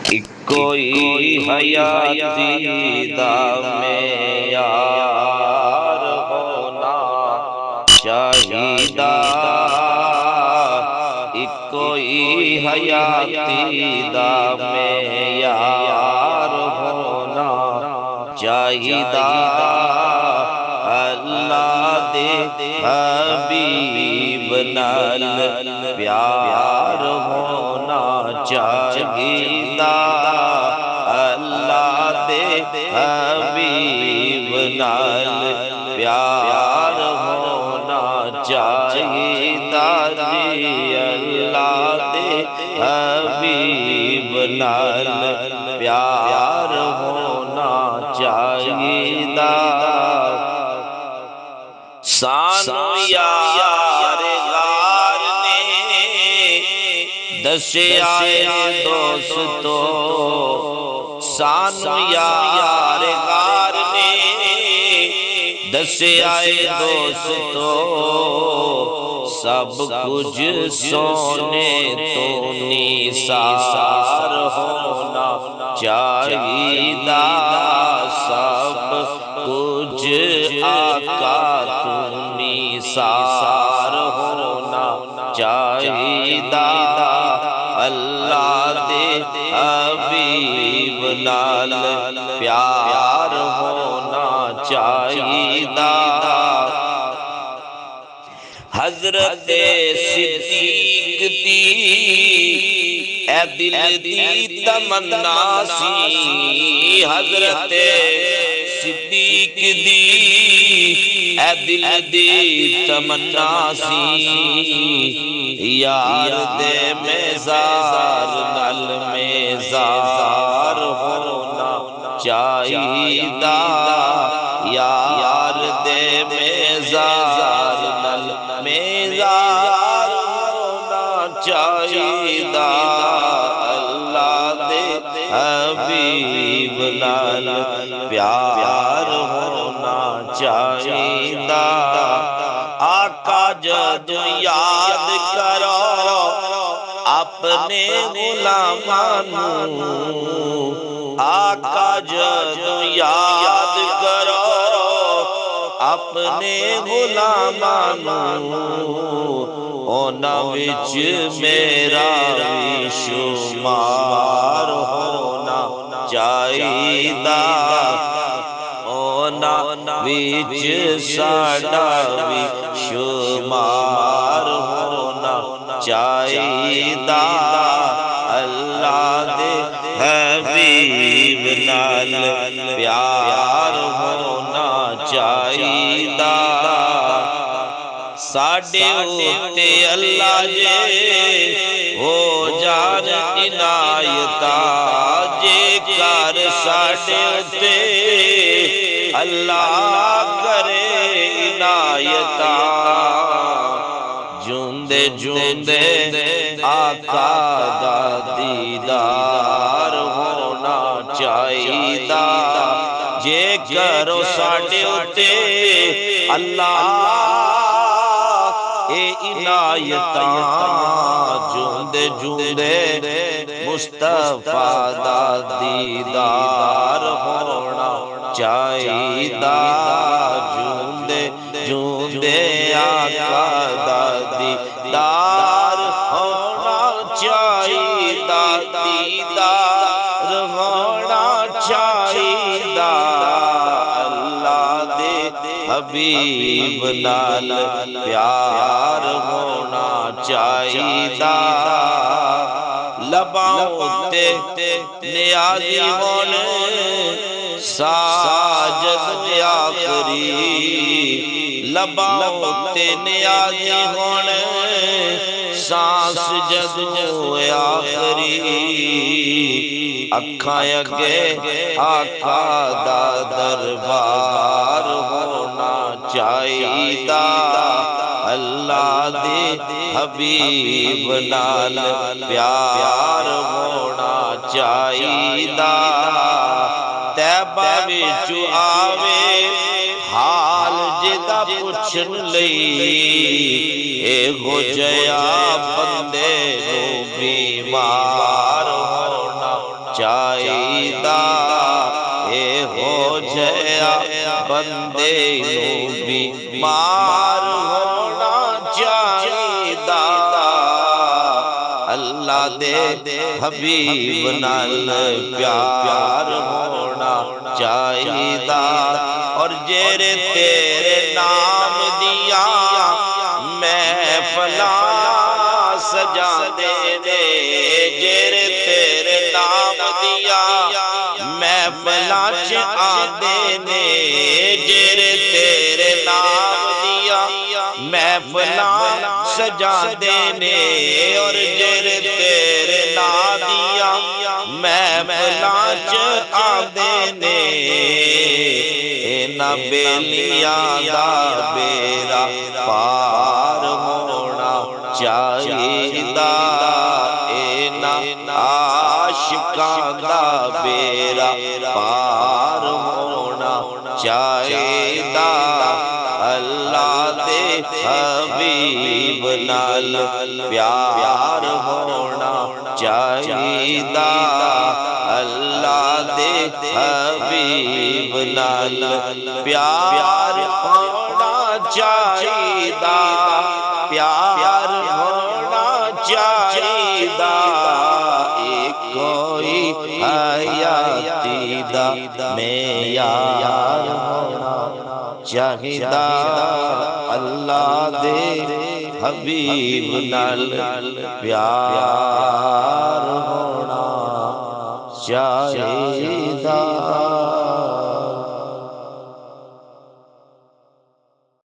کوئی حیاتی دا معیار ہونا چاہیدا، کوئی حیاتی دا معیار ہونا چاہیدا، اللہ دے حبیب نال پیار ہونا چاہیدا، اللہ دے حبیب نال پیار ہونا چاہیدا جی، اللہ دے حبیب نال پیار ہونا چاہیدا، سانو یار غار نے دسیا دوستو، سانو یار غار نے دسیا دوستو، سب کچھ سونے تو نثار ہونا چاہیدا، سب کچھ آقا تو نثار ہونا چاہیدا، اللہ دے حبیب نال پیار ہونا چاہیدا، حضرت صدیق دی اے دل دی تمنا سی، حضرت صدیق دی اے دل دی تمنا سی، یار دے میزار نال میزار ہونا چاہیدا، یار دے میزار نال میزار ہونا چاہیدا، اللہ دے حبیب نال پیار ہونا چاہیدا، آقا جد یاد کرو اپنے غلامانو، آقا جد یاد کرو اپنے غلامانو، اونا وچ میرا بھی شمار ہونا چاہیدا، اونا وچ ساڈا بھی شمار ہونا چاہیدا، اللہ دے حبیب نال پیار ہونا چاہیدا، ساڈے اُتے اللہ جے ہو جان عنایتاں، جے کر ساڈے اُتے اللہ کرے عنایتاں، جوندے جوندے آقا دا دیدار ہونا چاہیدا، جے کرو ساڈے اُتے اللہ اے عنایتاں، جوندے جوندے مصطفیٰ دا دیدار ہونا چاہیدا، جوندے جوندے آقا دا دیدار ہونا چاہیدا، دیدار ہونا چاہیدا، اللہ دے حبیب نال پیار ہونا چاہیدا، لباں تے نیازی ہون ساجد آخری، لباں تے نیازی ہون سانس جدوں آخری، اکھاں اگے آقا دا دربار ہونا چاہیدا، اللہ دے حبیب نال پیار ہونا چاہیدا، طیبہ وچ آوے حال جدا پوچھن لئی، اے ہو جیا بندے نو بیمار ہونا چاہیدہ اے ہو جیا بندے نو بیمار ہونا چاہیدہ اللہ دے حبیب نال پیار ہونا چاہیدہ اور جیرے تیرے نام دیا محفلاں سجا دے جیرے تیرے نام دیا محفلاں آدے نے جیرے تیرے نام دیا محفلاں سجا دینے اور جیرے تیرے نام دیا محفلاں آدے نے نہ بیلیاں دا بیرا پار ہونا چاہیدہ اے نہ عاشقاں دا بیرا پار ہونا چاہیدہ اللہ دے حبیب نال پیار ہونا چاہیدہ اللہ دے حبیب نال پیار ہونا چاہیدہ پیار ہونا چاہیدہ ایک کوئی حیاتی دا معیار ہونا چاہیدہ اللہ دے حبیب نال پیار ہونا چاہیدہ